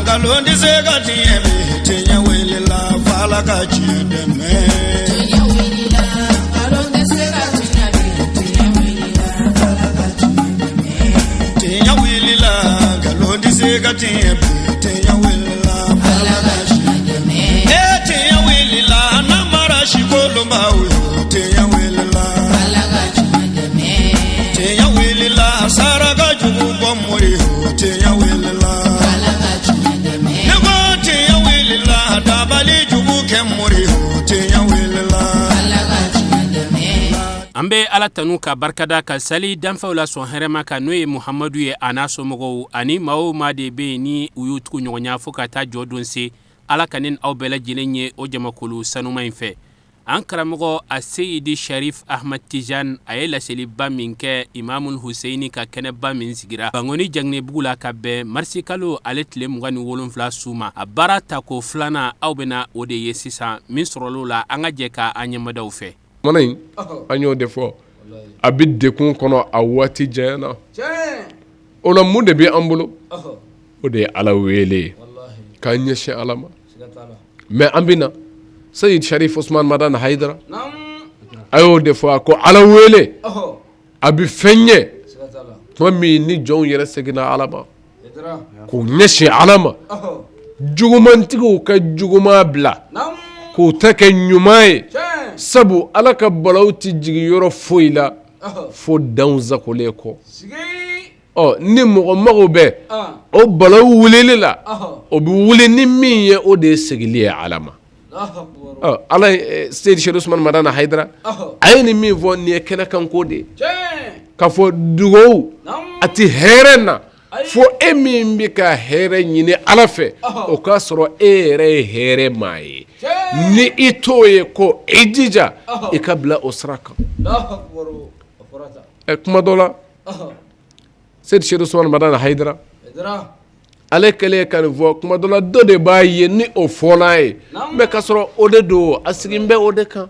Galondi segati ebe tenya wele la fala ka chideme. Tenya wele la galonde segati ebe tenya wele la fala ka chideme. Tenya wele la galondi segati ebe tenya wele la fala ka chideme. Tenya wele la namara shikolo mawe tenya wele la fala ka chideme. Tenya wele la saraga jugu bomori tenya wele la Ambe ala tanu ka barkada ka sali danfa la son herema ka noye Muhammadu ye anaso mogo ani mawo ma de be ni uyutuku nyonya foka ta jodon se ala kanin aw bela jilenye o jamakulu sanuma infe an karamogo a Seyidi Sharif Ahmad Tijan ayela seli ba minke Imamul Husaini ka kene ba min sigira bangoni jangne bugula ka be marsi kalo aletle mugani wolonfla suma a barata ko flana aw bena ode yesisa min sorolo la anga jeka anyamadaw fe manay anyo defo abid de kun kono awati jena ona munde be ambulo ode ala wele kanye she alama me ambina Sayyid Sharif Usman Madan Haidara ayo defo ko ala wele abi fenye mami ni jon yere segina alama ko nyeshi alama jugumantigo ka juguma bla ko take nyumaye sabu alaka balauti jigi yoro foila fo danza ko leko ni mo mago be o balaw wulele la o bi wule ni miye o de segiliye alama ala Seydi Sharif Usman Madan Haidara ayni mi vo ni kena kan ko de ka fo dugo ati herena fo emi mbika here nyine alafe o ka soro ere here mai ni itoye ko ejija ikabla osraka kuma dola Seydi Sharif Usman Madan Haidara alekele kan vo kuma dola do de baye ni o folaye me ka soro ode do asigimbe ode kan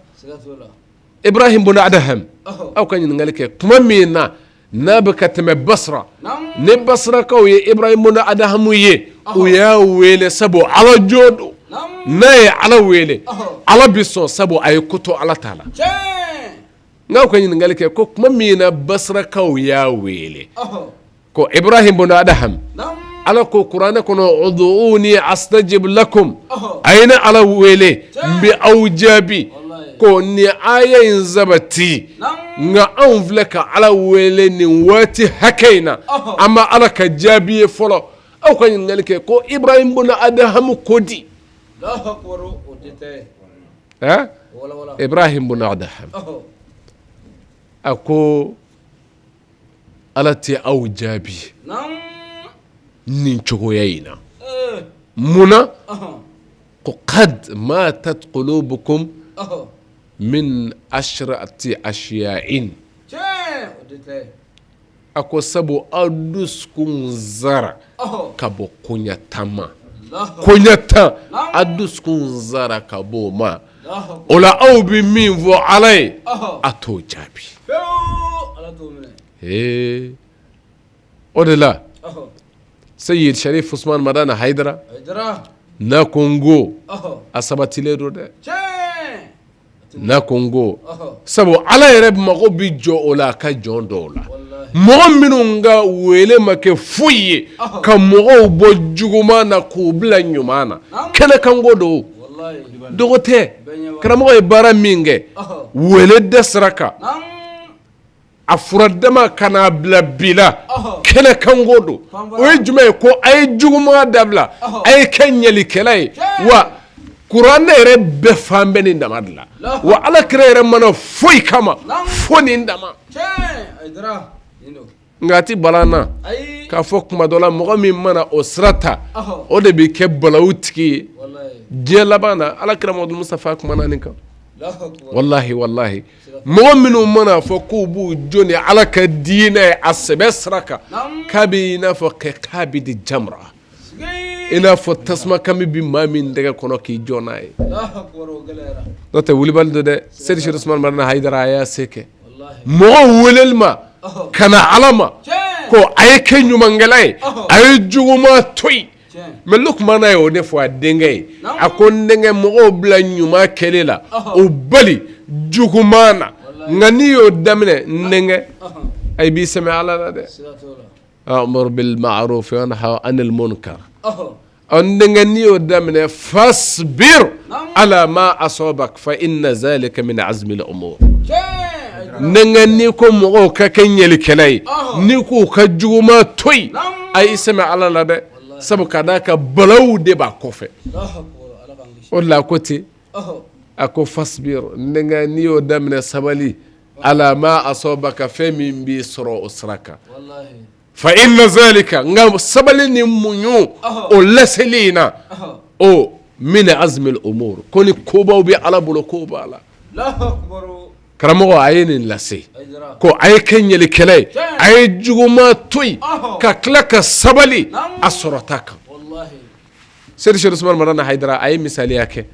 Ibrahim bin Adham aw kan ngalike kuma mina nabakatme Basra ne Basra ko ye Ibrahim bin Adham ye o ya wele sabo ala jodo nay ala wele ala biso sabo ay kuto ala taala ngaw kan ngalike ko kuma mina Basra ko ya wele ko Ibrahim bin Adham ala ko Qur'ana kono ud'uni astajib lakum ayna ala wele bi awjabi ko ni ayin zabati nga anvlaka ala wele ni wati hakaina ama ala ka jabi folo aw kan ngalike ko Ibrahim bin Adham kodi Ibrahim bin Adham ako alati awjabi nin chogoyina muna qad matat qulubukum min ashrati ashya'in ako sabu aduskun zara kabo kunyatama kunyata aduskun zara kabo ma ola aw bi min vo alay ato jabi odela Sayyid Sharif Usman Madan Haidara na Congo asabatile do de na Congo sabo ala yere mago bi jo ola ka jondola mo minunga wele make fuye ka mo bo juguma na ko bla nyumana kala kango do dogote karamo e bara minge wele desraka afuradama kana bla bila kene kangodo o jume ko ay juguma dabla ay kenyeli kelay wa Qur'an ere be fambe ni ndamadla wa ala krere mana foy kama foni ndama ngati balana ka fok madola mo mi mana osrata o de bi ke balawtiki je labana ala kramo Mustafa kuma naninka wallahi mu'minu mana fakubu joni ala ka dina asbasraka kabina faqabi di jamra ina fo tasma kami bi mamin daga kono ki jonay dote wuli baldo de Seydi Sharif Usman Madan Haidara ya seke mo wulelma kana alama ko ay kenyu mangalay ay juguma toy mais Lukmana yo de fo dengay akon dengay mo bla nyuma kelela o bali jugumana ngani yo damne ndenge ay bi sami ala de amr bil ma'ruf wa nahy anil munkar ndenge ni yo damne fasbir ala ma asabak fa inna zalika min azmi al umur ndenge ni ko mo ka kenyel kelay ni ko ka juguma toy ay sami ala de sabu kadaka balaw de ba kofe wala koti ako fasbir ndenge ni yo damne sabali ala ma asabaka fami bi sura usraka wallahi fa inna zalika ngam sabali ni munyu o laselina o min azmi al umur koni koba bi ala bulu koba la Allahu akbar karamo ayeni lase ko ay kenyeli kele ay juguma toy ka klaka sabali asrataka wallahi sir shir usman marana haydara ay misali yake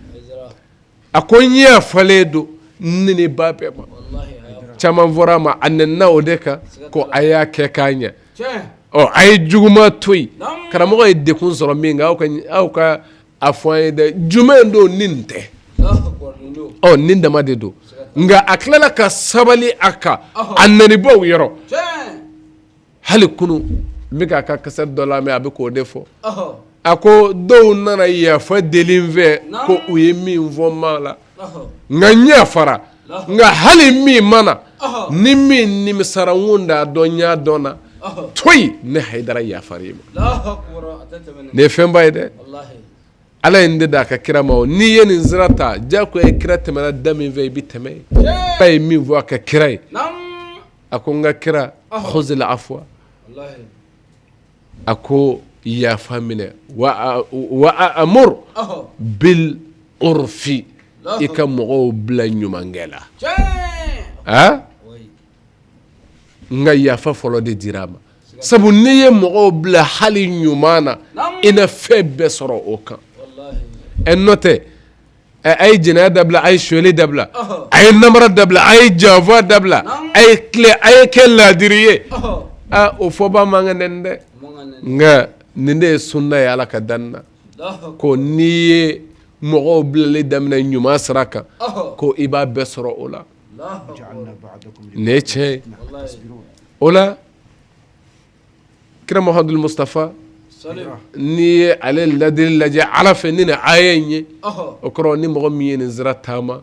akonya faledo nini babe ma wallahi chama vorama annena odeka ko aya ke kanya o ay juguma toy karamo ay de kun soro minga au ka afoyde jumendo ninte o ninda madedo nga aklala ka sabali aka annani baw yoro hal kunu mika ka kasar dola me abiko defo ako do nana ya fa delinve ko uyemi mvomala nga nya fara nga hali mi mana nimi nimi sarawunda donya dona toy ne haydara ya farima ne fembayde wallahi ala inde da ka kira mawo ni yenin zirata ja ko e kira temana dami ve bitame bay mi vo ka kira ako nga kira khuzil afwa wallahi ako ya famine wa amur bil urfi ikamo blanyu mangela ha nga ya fa folo de dirama sabu niye mo bla hali nyumana ina febe soro oka en note ay jina dabla ay sholi dabla ay namra dabla ay java dabla ay clé ay kella diriye o foba manganende nga ninde sunna ya ala kadanna ko niye mo bla damna nyuma saraka ko iba besro ola neche ola kira muhammad mustafa ni ale ladil laje ala fenina ayenye okro ni mo mi ni zratama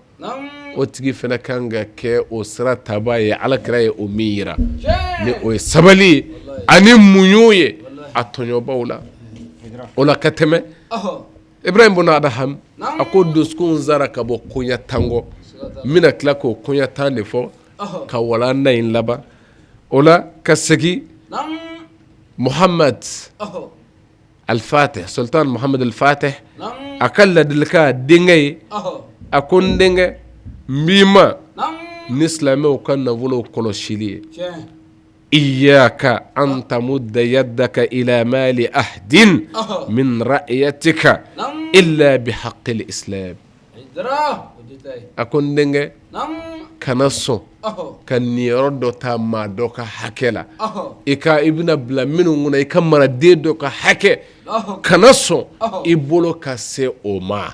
o tigi fena kanga ke o srata baye ala kraye o mira ni o sabali ani munyuye atonyo bawla ola kateme ibrahim bin adham akodo skun zaraka bo kunya tango mina klako kunya tande fo ka wala nayin laba ola kasegi محمد الفاتح سلطان محمد الفاتح أكل دلكا دينغي أكون دينغي ميما نسلمي وكان نقوله كولوشيلي إياك أن تمد يدك إلى مال أحد من رأيتك إلا بحق الإسلام أكون دينغي كنصو kan niyoro do ta ma do ka hakela ika ibna bla minu nguna ika mara de do ka hake kanaso ibolo ka se o ma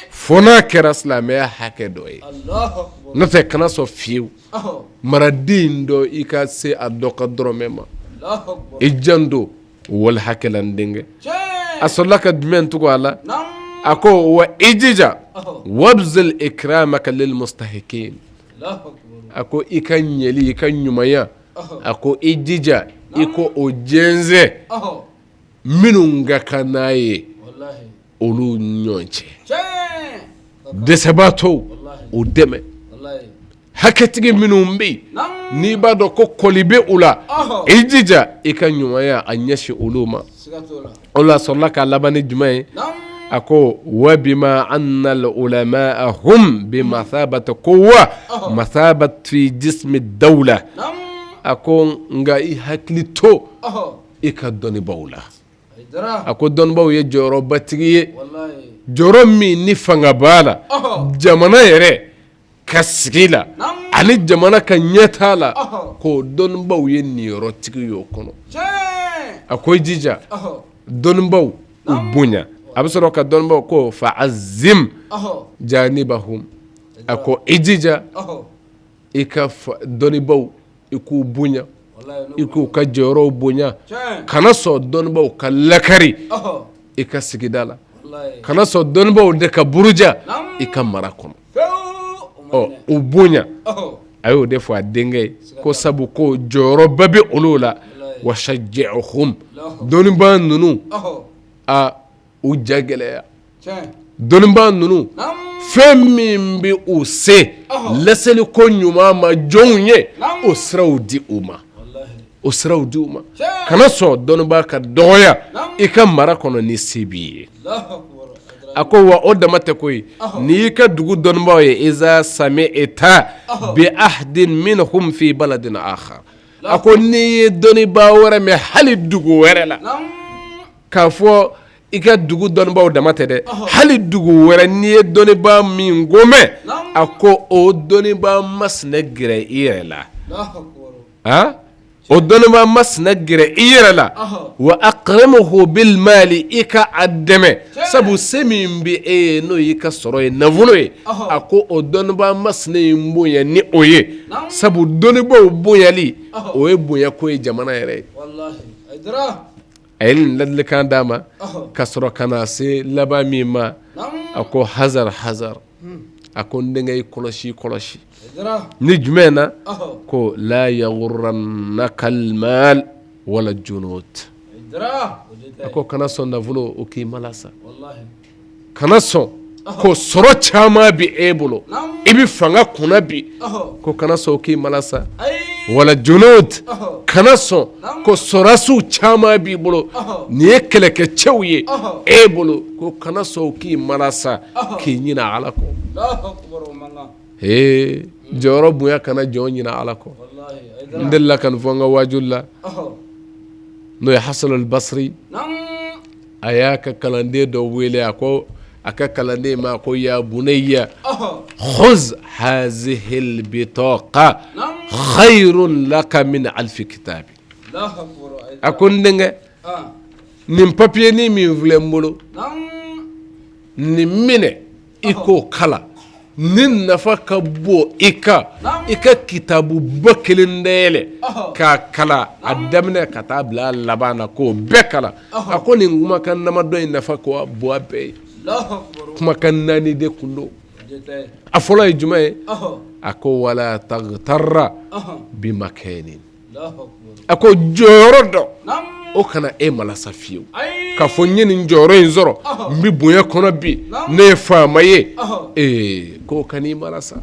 fona kera islame hake do e no te kanaso fiu mara dindo ika se adoka dromema ijando wal hakela ndinge asolaka dmentu wala ako wa ijija wabzil ikramaka lil mustahikin ako ikanyeli ikanyumaya ako ijija iko ojenze minunga kanaye wallahi olu nyonche desabato udeme wallahi haketigi minumbi ni bado ko kolibe ula ijija ikanyumaya anyashi uluma Allah sallaka labani jumay ako wa bima anna al ulama hum bimathabati quwwa mathabat fi jism ad dawla ako nga i haklito ikadoni bawla ako don baw ye joro batigi wallahi joro mi ni fanga bala jamana yere kasgila ani jamana kanyatala ko don baw ye ni rotigi yo kono ako jija don baw u bonya a bɛ sɔrɔ ka dɔnnibaw ko fa azim janibahum a ko i jija i ka dɔnnibaw i k'u bonya i k'u ka jɔyɔrɔw bonya kana sɔn dɔnnibaw ka lakari i ka sigida la kana sɔn dɔnnibaw de ka buruja i ka mara kɔnɔ u bonya a y'o de fɔ a denkɛ ye ko sabu ko jɔyɔrɔba bɛ olu la wa shajji'uhum dɔnniba ninnu u ja gɛlɛya dɔnniba ninnu fɛn min bɛ u se laseli ko ɲuman ma jɔnw ye o siraw di u ma kana sɔn dɔnniba ka dɔgɔya i ka mara kɔnɔ ni se b'i ye a ko wa o dama tɛ koyi n'i y'i ka dugu dɔnnibaw ye iza sami'ta bi ahdin minhum fi baladin akhar a ko n'i ye dɔnniba wɛrɛ mɛn hali dugu wɛrɛ la k'a fɔ i ka dugu dɔnnibaw dama tɛ dɛ hali dugu wɛrɛ n'i ye dɔnniba min gomɛ a ko o dɔnniba masina gɛrɛ i yɛrɛ la o dɔnniba masina gɛrɛ i yɛrɛ la wa aqrimuhu bil mali i ka a dɛmɛ sabu se min bɛ e ye n'o y'i ka sɔrɔ ye nafolo ye a ko o dɔnniba masina in bonya ni o ye sabu dɔnnibaw bonyali o ye bonya ko ye jamana yɛrɛ ye a ye nin ladilikan d'a ma ka sɔrɔ ka na se laban min ma a ko hazar a ko n denkɛ i kɔlɔsi ni jumɛn na ko la yaghurrannaka almal wala junud a ko kana sɔn nafolo o k'i malasa kana sɔn ko sɔrɔ caman bi e bolo i bi fanga kunna bi ko kana sɔn o k'i malasa wala junud kana sɔn ko sɔrasiw caman b'i bolo nin ye kɛlɛkɛcɛw ye e bolo ko kana sɔn o k'i malasa k'i ɲina ala kɔ jɔyɔrɔ bonya kana jɔn ɲina ala kɔ n delila ka nin fɔ n ka waajuli la n'o ye Hasan al-Basri a y'a ka kalanden dɔ wele a ko a ka kalanden ma ko ya bunayya khuz hazihi al-bitaqa khayrun laka min alfi kitabi a ko n denkɛ nin papiye ni min filɛ n bolo nin minɛ i k'o kala nin nafa ka bon i ka kitabu ba kelen dayɛlɛ k'a kala a daminɛ ka taa bila a laban na k'o bɛɛ kala a ko nin kumakan damadɔ in nafa ka bon a bɛɛ ye kumakan 4 de kun don a fɔlɔ ye jumɛn ye a ko wala taghtarra bimakɛnin a ko jɔyɔrɔ dɔ o kana e malasa fiyewu k'a fɔ n ye nin jɔyɔrɔ in sɔrɔ n bɛ bonya kɔnɔ bi ne ye faama ye k'o kan'i malasa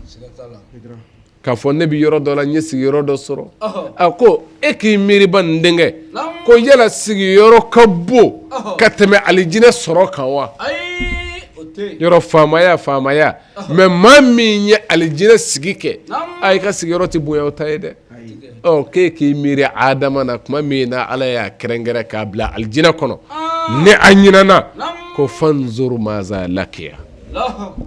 k'a fɔ ne bɛ yɔrɔ dɔ la n ye sigiyɔrɔ dɔ sɔrɔ a ko e k'i miiriba nin denkɛ ko yala sigiyɔrɔ ka bon ka tɛmɛ alijinɛ sɔrɔ kan wa yɔrɔ faamaya mɛ maa min ye alijinɛ sigi kɛ i ka sigiyɔrɔ tɛ bonya o ta ye dɛ k'e k'i miiri adama na tuma min na ala y'a kɛrɛnkɛrɛn k'a bila alijinɛ kɔnɔ ne a ɲinana ko fanzur maza lakiya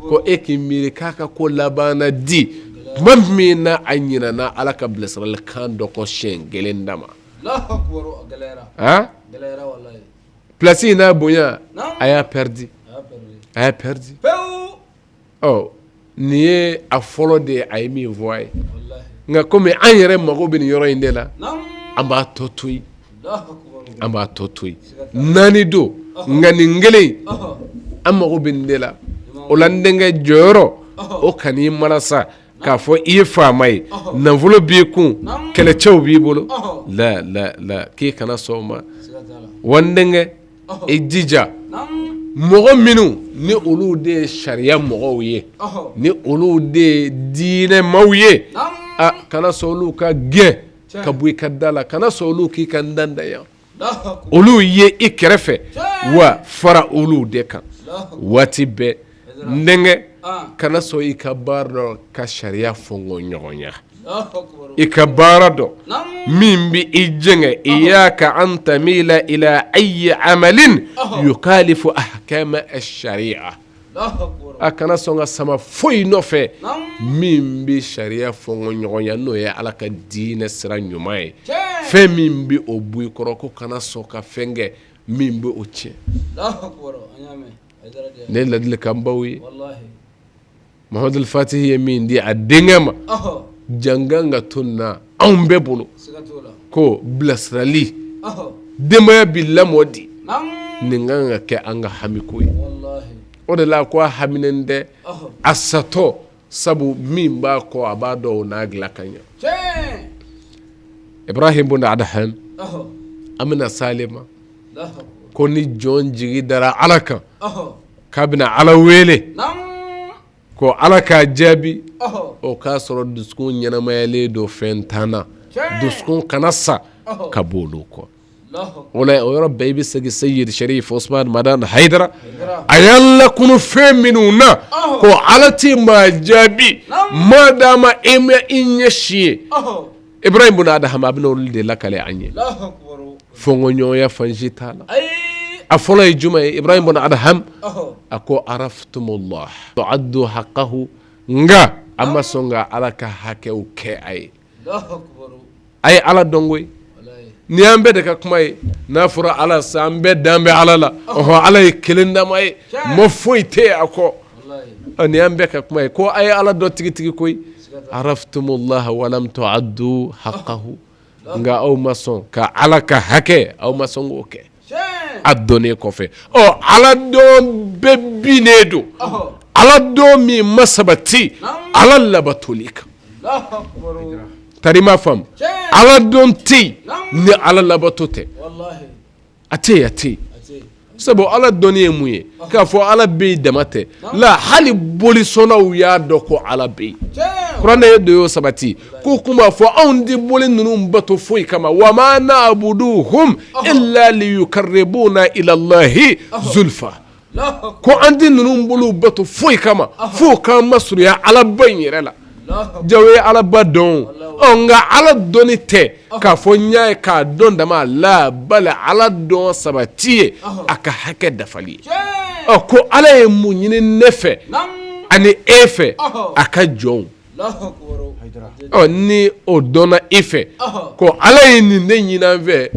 ko e k'i miiri k'a ka ko labanna di tuma min na a ɲinana ala ka bilasiralikan dɔ kɔ siɲɛ kelen dama place in n'a bonya a y'a perdi nin ye a fɔlɔ de ye a ye min fɔ a ye nka komi an yɛrɛ mago bɛ nin yɔrɔ in de la an b'a tɔ to yen 4 don nka nin kelen an mago bɛ nin de la o la n denkɛ jɔyɔrɔ o kan'i malasa k'a fɔ i ye faama ye nafolo b'i kun kɛlɛcɛw b'i bolo la k'i kana sɔn o ma wa n denkɛ i jija mɔgɔ minnu ni olu de ye sariya mɔgɔw ye ni olu de ye diinɛmaw ye kana sɔn olu ka gɛn ka bɔ i ka da la kana sɔn olu k'i ka dandanya olu ye i kɛrɛfɛ wa fara olu de kan waati bɛɛ n denkɛ kana sɔn i ka baara dɔ ka sariya fɔnko ɲɔgɔnya i ka baara dɔ min bɛ i jɛngɛ iyaka an tamila ila ayi amalin yukalifu ahkama ash-shari'a a kana sɔn ka sama foyi nɔfɛ min bɛ sariya fɔnko ɲɔgɔnya n'o ye ala ka diinɛ sira ɲuman ye fɛn min bɛ o bɔ i kɔrɔ ko kana sɔn ka fɛn kɛ min bɛ o tiɲɛ Allahu akbar an y'a mɛn Haidara de ne ladilikan baw ye wallahi Muhamadu Fatihi ye min di a denkɛ ma ɔhɔ jangan ka to nin na anw bɛɛ bolo siga t'o la ko bilasirali ɔhɔ denbaya bɛ lamɔ di nam nin kan ka kɛ an ka hamiko ye wallahi o de la ko a haminen tɛ ɔhɔ a satɔ sabu min b'a kɔ a b'a dɔn o n'a dilan ka ɲɛ tiɲɛ Ibrahim bun Adham ɔhɔ an bɛna s'ale ma Allahu akbar ko ni jɔn jigi dara Ala kan ɔhɔ k'a bɛna Ala wele nam ko Ala k'a jaabi ɔhɔ o k'a sɔrɔ dusukun ɲɛnamayalen don fɛn t'an na tiɲɛ dusukun kana sa ɔhɔ ka bɔ olu kɔ Allahu akbar o la o yɔrɔ bɛɛ i bɛ segin Sayyid Sharif Osman Madan Haidara Haidara a y'an lakunu fɛn minnu na ko Ala ti maa jaabi maa d'a ma e ma i ɲɛsin ye ɔhɔ Ibrahim bun Adham a bɛna olu de lakale an ye Allahu akbar fɔnkɔɲɔgɔnya fansi t'a la ayi a fɔlɔ ye jumɛn ye Ibrahim bun Adham ɔhɔ a ko araftumullah tu'addu haqqahu nga a ma sɔn ka Ala ka hakɛw kɛ a ye Allahu akbar a ye Ala dɔn koyi wallahi ni an bɛɛ de ka kuma ye n'a fɔra Ala sa an bɛɛ dan bɛ Ala la ɔhɔ Ala ye kelen dama ye mɔ foyi tɛ yen a kɔ wallahi ni an bɛɛ ka kuma ye ko a ye Ala dɔn tigitigi koyi araftumullah walam tu'addu haqqahu nga aw ma sɔn ka Ala ka hakɛ aw ma sɔn k'o kɛ tiɲɛ a dɔnnen kɔfɛ Ala dɔn bɛɛ binnen don ɔhɔ Ala dɔn min ma sabati Ala labatoli kan Allahu akbar tari ma faamu tiɲɛ Ala dɔn tɛ yen ni Ala labato tɛ wallahi a tɛ yen a tɛ yen ati sabu Ala dɔnni ye mun ye k'a fɔ Ala bɛ yen dama tɛ la hali bolisɔnnaw y'a dɔn ko Ala bɛ yen tiɲɛ kuranɛ ye do y'o sabati ko kuma fɔ anw tɛ boli ninnu bato foyi kama wa ma na'buduhum illa liyukarribuna ila Allahi zulfa Allahu akbar ko an tɛ ninnu bolo bato foyi kama fo k'an masurunya Ala ba in yɛrɛ la Allahu akbar jawo ye Ala ba dɔn nka Ala dɔnni tɛ k'a fɔ n y'a ye k'a dɔn dama la bali Ala dɔn sabati ye a ka hakɛ dafali ye tiɲɛ ko Ala ye mun ɲini ne fɛ nam ani e fɛ a ka jɔnw Allahu akbar Haidara ni o dɔnna i fɛ ko Ala ye nin de ɲini an fɛ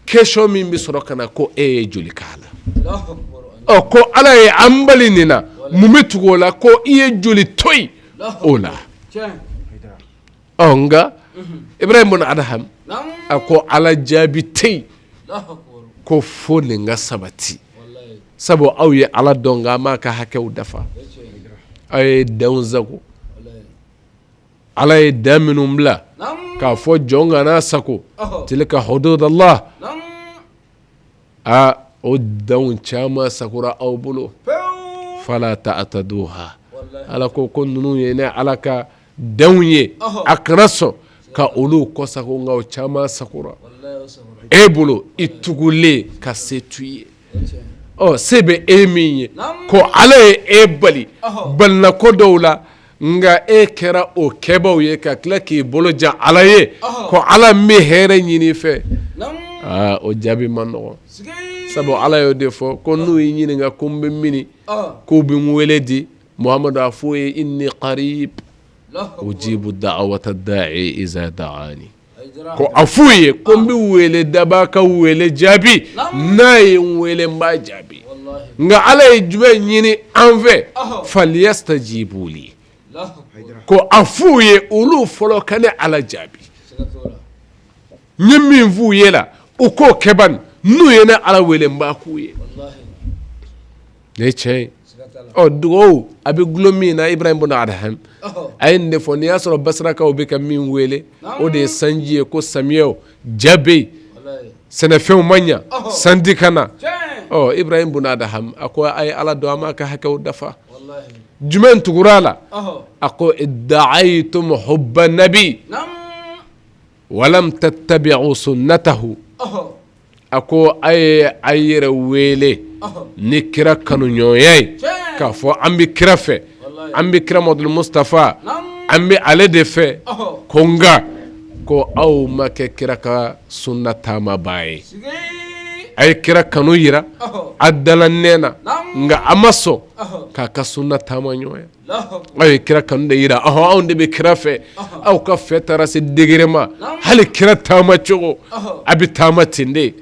question min bɛ sɔrɔ ka na ko e ye joli k'a la Allahu akbar ko Ala ye an bali nin na mun bɛ tugu o la ko i ye joli to yen o la tiɲɛ nka Ibrahim bun Adham nam a ko Ala jaabi tɛ yen Allahu akbar ko fo nin ka sabati wallahi sabu aw ye Ala dɔn nka a m'a ka hakɛw dafa tiɲɛ aw ye danw sago wallahi Ala ye dan minnu bila nam k'a fɔ jɔn ka n'a sago ɔhɔ tilka hududallah nam o danw caman sagora aw bolo pew fala ta'taduha wallahi Ala ko ninnu ye ne Ala ka danw ye a kana sɔn ka olu kɔsago nka o caman sagora wallahi sabra e bolo i tugulen ka se t'u ye tiɲɛ se bɛ e min ye Naam. ko Ala ye e bali Ɔhɔ. balinako dɔw la nga e kɛra o kɛbaw ye ka tila k'i bolo jan Ala ye Ɔhɔ. ko Ala min bɛ hɛrɛ ɲini i fɛ nam o jaabi man nɔgɔn sigi sabu Ala y'o de fɔ ko n'u y'i ɲininka ko n bɛ mini ɔhɔ k'u bɛ n wele di Muhamadu a fɔ ye inni qarib Allahu akbar ujibu da'wata da'i iza da'ani Haidara ko a f'u ye ko n bɛ wele daba ka wele jaabi Naam. n'a ye n wele n b'a jaabi wallahi nka Ala ye jumɛn ɲini an fɛ Ɔhɔ. falyastajibu li Allahu akbar ko a f'u ye olu fɔlɔ ka ne Ala jaabi siga t'o la n ye min f'u ye la u k'o kɛ bani n'u ye ne Ala wele n b'a k'u ye wallahi ne tiɲɛ ye siga t'a la dugawu a bɛ gulon min na Ibrahim bun Adham ɔhɔ a ye nin de fɔ n'i y'a sɔrɔ basirakaw bɛ ka min wele o de ye sanji ye ko samiyɛw ja bɛ yen wallahi sɛnɛfɛnw ma ɲa sanji ka na tiɲɛ Ibrahim bun Adham a ko a ye Ala dɔn a m'a ka hakɛw dafa wallahi jumɛn tugura a la ɔhɔ a ko idda'aytum hubba nabi nam walam tattabi'u sunnatahu ɔhɔ a ko a ye a yɛrɛ wele ɔhɔ ni kira kanuɲɔgɔnya ye tiɲɛ k'a fɔ an bɛ kira fɛ wallahi an bɛ kira Muhamadu Mustafa nam an bɛ ale de fɛ ɔhɔ ko nka ko aw ma kɛ kira ka sunna taamabaa ye sigi ay kira kanu yira adala nena nga amaso ka ka sunna tamanyoya ay kira kanu de yira on de be kira fe aw ka fetara se digirema hal kira tamacho abi tamatinde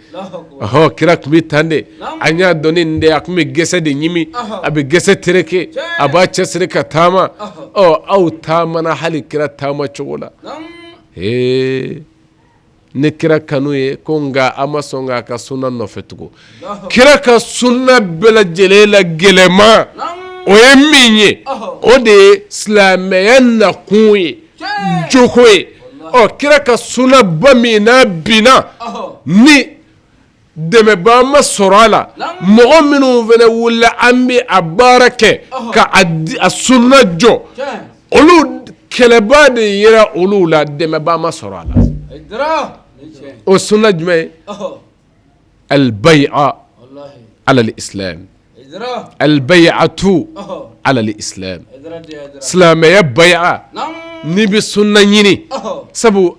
kira kumi tande anya doni nde akumi gese de nyimi abi gese tereke aba chesre ka tama aw tamana hal kira tamacho la ne kira kanu ye ko nga amaso nga ka sunna no fetugo kira ka sunna bela jelela gelema o ye minye o de islameyan na kunye jokoye kira ka sunna bamina bina ni deme ba ma sorala mo minu vene wala ambi abarake ka a sunna jo olu keleba de yira olu la deme ba ma sorala o sunna jumay البيعة على الإسلام البيعة على الإسلام سلام يا بيعة نبي سنة يني سبو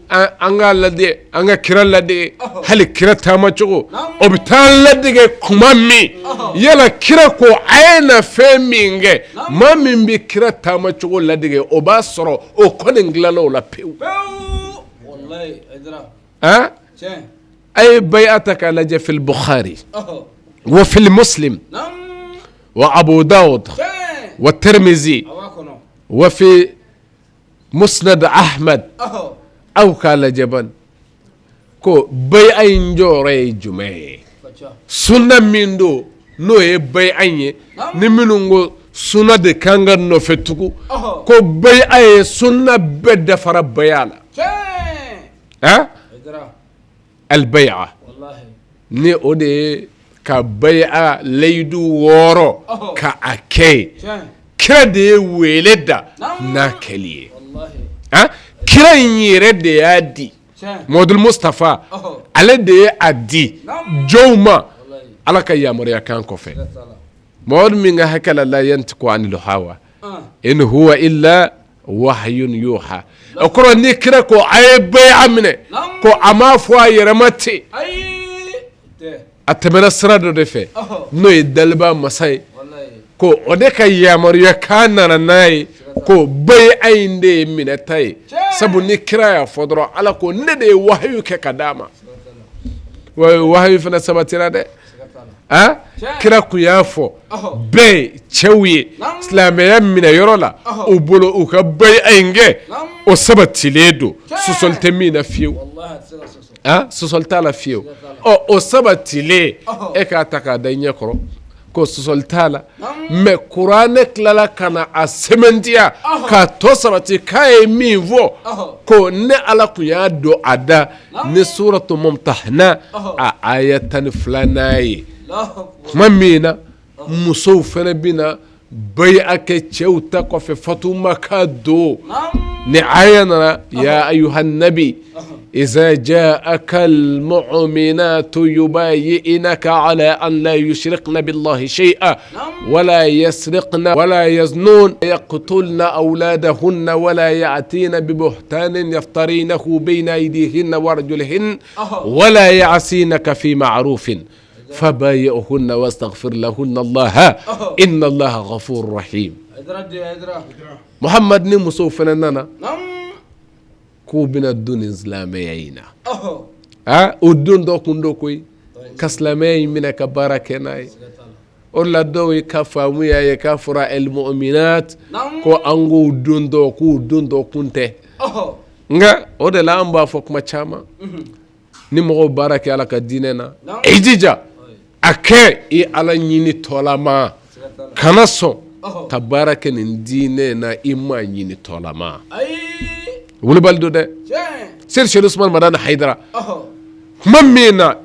أنغا لدي أنغا كرا لدي هل كرا تاما چوغو وبتان لدي كمامي يلا كرا كو عين فهمينغ ما من بي كرا تاما چوغو لدي وباسرو وكوننغلالو لا بيو والله إدرا أي بيعتك لجا في البخاري وفي المسلم وأبو داود والترمذي وفي مسند أحمد أو قال جبن كو بيعين جوري جمعي سنة من دو نو بيعين نمنونغو سنة دي كانغر نو فتوكو كو بيعين سنة بدا فرب بيالا البيعة ni ode ka bai'a laidu woro ka ake kira da ya wele da na kaliye kira yire da ya di modul mustafa ale da ya adi joma alaka yamur ya kan kofe mod min ga hakala la yantiku anil hawa in huwa illa wahyun yuha akoro ni kira ko ay bai'a mine ko ama fo yere mate atemena srado defe no idalba masai ko odeka yamariya kana nay ko bay ainde minatai sabu ni kiraya fodro ala ko nede wahyu ke kadama wahyu fana sabatira de kira ku yafo bay chewi islamiya mina yorola ubulu uka bay ainge o sabatiledo susolte mina fiu susolta la fiu o sabatile e ka taka danye koro ko susolta la me qur'ane klala kana a sementia ka to sabati kai mi vo ko ne ala ku ya do ada ni suratu mumtahna a ayatan flanai mamina musawfana bina bai ake cewta ko fe fatuma ka do ni ayana ya ayuhan nabi إذا جاءك المؤمنات يبايعنك على أن لا يشركن بالله شيئا ولا يسرقن ولا يزنون يقتلن أولادهن ولا يأتين ببهتان يفترينه بين أيديهن وأرجلهن ولا يعصينك في معروف فبايعهن واستغفر لهن الله إن الله غفور رحيم محمد نمسو فنانا ko bina dun islamiyina udun do kundo koy kaslamay mina ka barakena olla do ka famu ya ka fura al mu'minat ko ango dun do kunte nga o de la amba fok ma chama ni mo barake ala ka dinena ejija ake e ala nyini tolama kanaso tabarake ni dine na imma nyini tolama wulu baldo de sir Cheikh Ousmane Madane Haidara mamina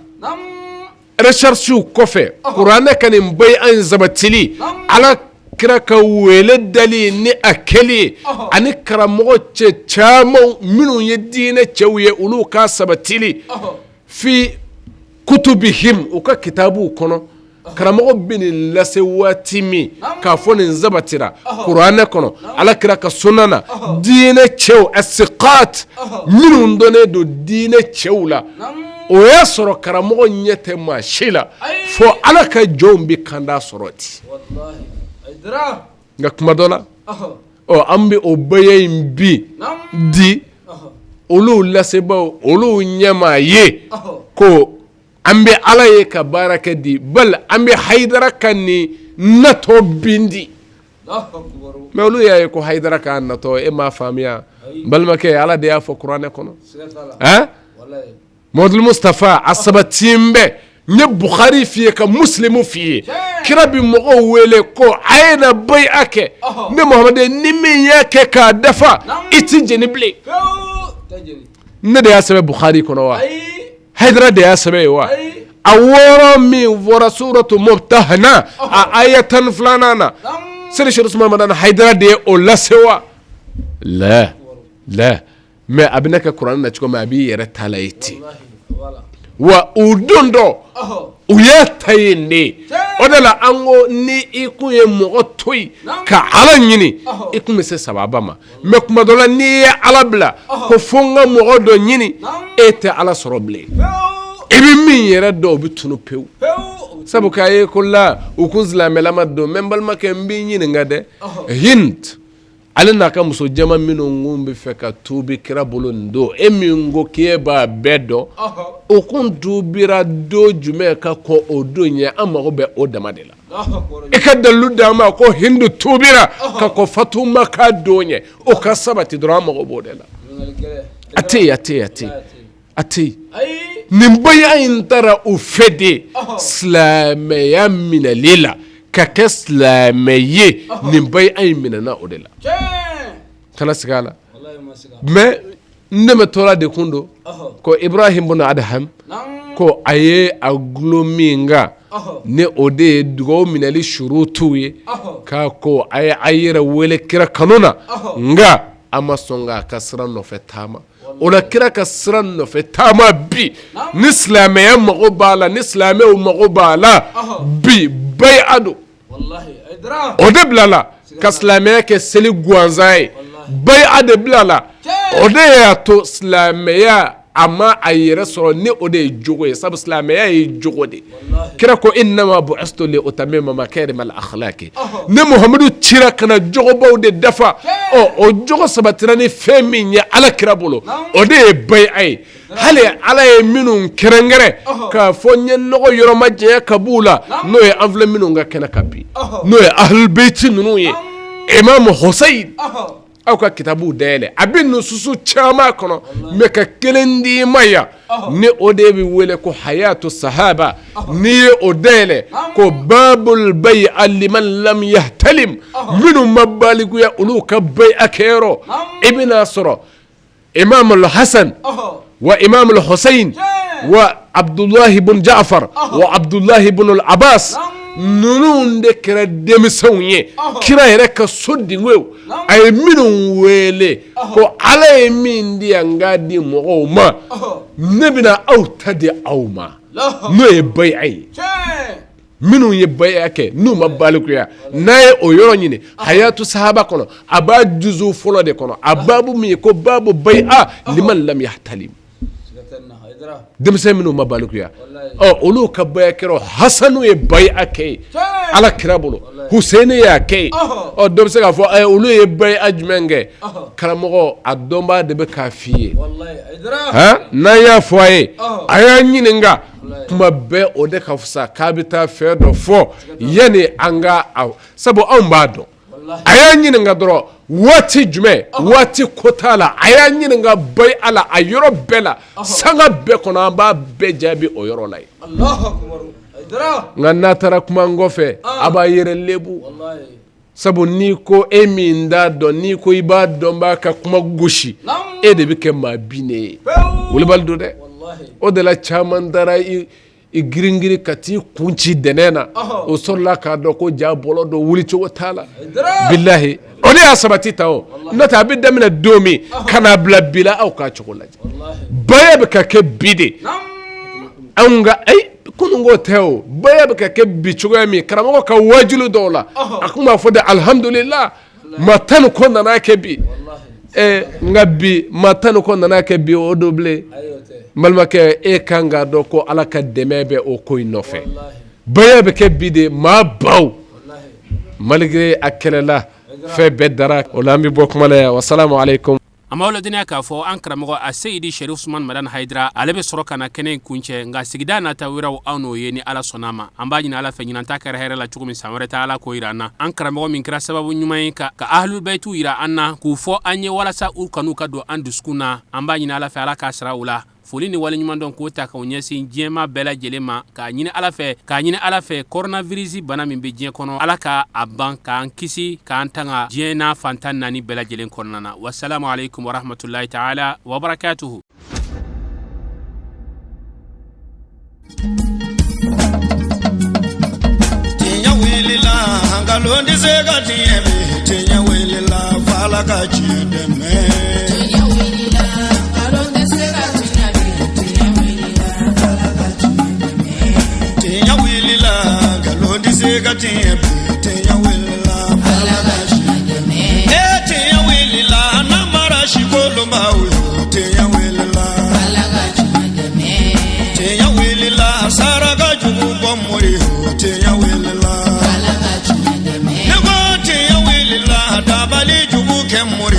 recherche kofe qur'ana kanin bai an zabatili ala kira ka wele dali ni akeli ani karamo ce chamo minu yedine chewye ulu ka sabatili fi kutubihim uka kitabu kono karamo bin lasewatimi ka fonin zabatira qur'ana kono ala kira ka sunana dine chew asiqat minu ndone do dine chewla o y'a sɔrɔ karamɔgɔ ɲɛ tɛ maa si la fo ala ka jɔnw bɛ kanda sɔrɔ ten nka kuma dɔ la an bɛ o bɛɛ in bi di olu lasebaaw olu ɲɛmaa ye ko an bɛ ala ye ka baara kɛ di bali an bɛ hayidara ka nin natɔ bindi mɛ olu y'a ye ko hayidara ka natɔ e m'a faamuya balimakɛ ala de y'a fɔ kuranɛ kɔnɔ Muhamadu Mustafa a sabatilen bɛ n ye Bukhari f'i ye ka Muslimu f'i ye kira bi mɔgɔw wele ko a ye na bai'a kɛ ne Muhamadu ni min y'a kɛ k'a dafa i ti jeni bilen ne de y'a sɛbɛn Bukhari kɔnɔ wa Hayidara de y'a sɛbɛn ye wa a wɔɔrɔ min fɔra suratu Mumtahana a aya 12 na Seydi Cheikh Usman Madani Hayidara de ye o lase wa la mɛ a bɛ ne kɛ kuranɛ na cogo min a b'i yɛrɛ ta la ye ten wa o don dɔ u y'a ta yen de o de la an ko ni i kun ye mɔgɔ to yen ka ala ɲini i kun bɛ se sababa ma mɛ kuma dɔ la n'i ye ala bila ko fo n ka mɔgɔ dɔ ɲini e tɛ ala sɔrɔ bilen i bɛ min yɛrɛ dɔn o bɛ tunu pewu sabu k'a ye ko la u kun silamɛlama don mɛ n balimakɛ n b'i ɲininka dɛ Hind ale n'a ka muso jama minnu kun bɛ fɛ ka tuubi kira bolo nin don e min ko k'e b'a bɛɛ dɔn o kun tuubira don jumɛn ka kɔn o don ɲɛ an mago bɛ o dama de la i ka dalilu d'an ma ko Hindu tuubira ka kɔn Fatuma ka don ɲɛ o ka sabati dɔrɔn an mago b'o de la a tɛ yen nin baya in taara o fɛ de silamɛya minɛli la ka kɛ silamɛ ye nin baya in minɛna o de la kana sigi a la mɛ ne bɛ tɔla de kun don ko Ibrahim bin Adham ko a ye a gulo min kan ni o de ye dugawu minɛli surutu ye k'a ko a ye a yɛrɛ wele kira kanu na nka a ma sɔn k'a ka sira nɔfɛ taama o la kira ka sira nɔfɛ taama bi ni silamɛya mago b'a la ni silamɛw mago b'a la bi baya don o de bila la ka silamɛya kɛ seli gansan ye baya de bila la o de y'a to silamɛya a ma a yɛrɛ sɔrɔ ni o de ye jogo ye sabu silamɛya ye jogo de kira ko innama bu'istu li utammima makarima al-akhlaqi ne Muhamadu cira kana jogobaw de dafa o jogo sabatira ni fɛn min ye ala kira bolo o de ye baya ye hali ala ye minnu kɛrɛnkɛrɛn k'a fɔ n ye nɔgɔ yɔrɔ ma janya ka b'u la n'o ye an filɛ minnu ka kɛnɛ kan bi n'o ye ahlul beyti ninnu ye Imam Husayn aw ka kitabu dayɛlɛ a bɛ nususu caman kɔnɔ mɛ ka kelen di ma yan ni o de bɛ wele ko hayatu sahaba n'i ye o dayɛlɛ ko babul bay'a liman lam yahtalim minnu ma baliguya olu ka bay'a kɛyɔrɔ i bɛna sɔrɔ Imam al-Hasan wa Imam al-Husayn wa Abdullahi ibn Ja'far wa Abdullahi ibn al-Abbas ninnu de kɛra denmisɛnw ye kira yɛrɛ ka so dingow a ye minnu wele ko ala ye min di yan k'a di mɔgɔw ma ne bɛna aw ta di aw ma n'o ye baya ye minnu ye baya kɛ n'u ma balikuya n'a ye o yɔrɔ ɲini hayatu sahaba kɔnɔ a b'a juzu fɔlɔ de kɔnɔ a babu min ye ko babu baya liman lam yahtalim denmisɛn minnu ma balikuya olu ka baya kɛra Hasanu ye baya kɛ ye ala kira bolo Husaini y'a kɛ ye dɔ bɛ se k'a fɔ olu ye baya jumɛn kɛ karamɔgɔ a dɔnbaa de bɛ k'a f'i ye n'an y'a fɔ a ye a y'a ɲininka kuma bɛɛ o de ka fisa k'a bɛ taa fɛn dɔ fɔ yanni an ka sabu anw b'a dɔn a y'a ɲininka dɔrɔn waati jumɛn waati ko t'a la a y'a ɲininka baya ala a yɔrɔ bɛɛ la sanga bɛɛ kɔnɔ an b'a bɛɛ jaabi o yɔrɔ la ye nka n'a taara kuma n kɔfɛ a b'a yɛrɛ lebu sabu n'i ko e min t'a dɔn n'i ko i b'a dɔn b'a ka kuma gosi e de bɛ kɛ maa binnen ye wolobali don dɛ o de la caman taara i girin-girin ka t'i kun ci dɛnɛn na o sɔrɔla k'a dɔn ko ja bɔlɔ dɔ wuli cogo t'a la bilahi o de y'a sabati ta o n'o tɛ a bɛ daminɛ don min ka n'a bila bi la aw k'a cogo lajɛ baya bɛ ka kɛ bi de anw ka kunun ko tɛ o baya bɛ ka kɛ bi cogoya min karamɔgɔ ka wajilu dɔw la a kun b'a fɔ de alhamdulillah ma tan ni ko nana kɛ bi nga bi matanu ko nana ke bi o doble malmake kanga do ko ala ka demebe o koy nofe baye be ke bi de ma baw malgré akelela fe bedara o lambi bokmala wa assalamu alaykum amawla dina ka fo an karamo a Seydi Sherif Usman Madan Haidara alebe soroka na kenen kunche nga sigida na tawira ano yeni ala sonama ambaji na ala fe nyina takara hera la chukumi samare ta ala ko irana an karamo min kira sababu nyumai ka ahlul baitu ira anna ku fo anye wala sa urkanu ka do anduskuna ambaji na ala fe ala ka saraula foli ni wali nyumandon ko ta ka onyesi jema bela jelema ka nyine ala fe coronavirus bana min be jien kono ala ka aban ka an kisi ka antanga jena fantan nani bela jelen konana wassalamu alaikum wa rahmatullahi ta'ala wa barakatuhu tinya wilila ngalondi zega tinya wilila fala ka chideme tinya wilila ngalondi zega Sega tinya wilila tinya wilila namara shikolo mauyo tinya wilila saraga jugu bomuri tinya wilila nebo tinya wilila dabali jugu kemuri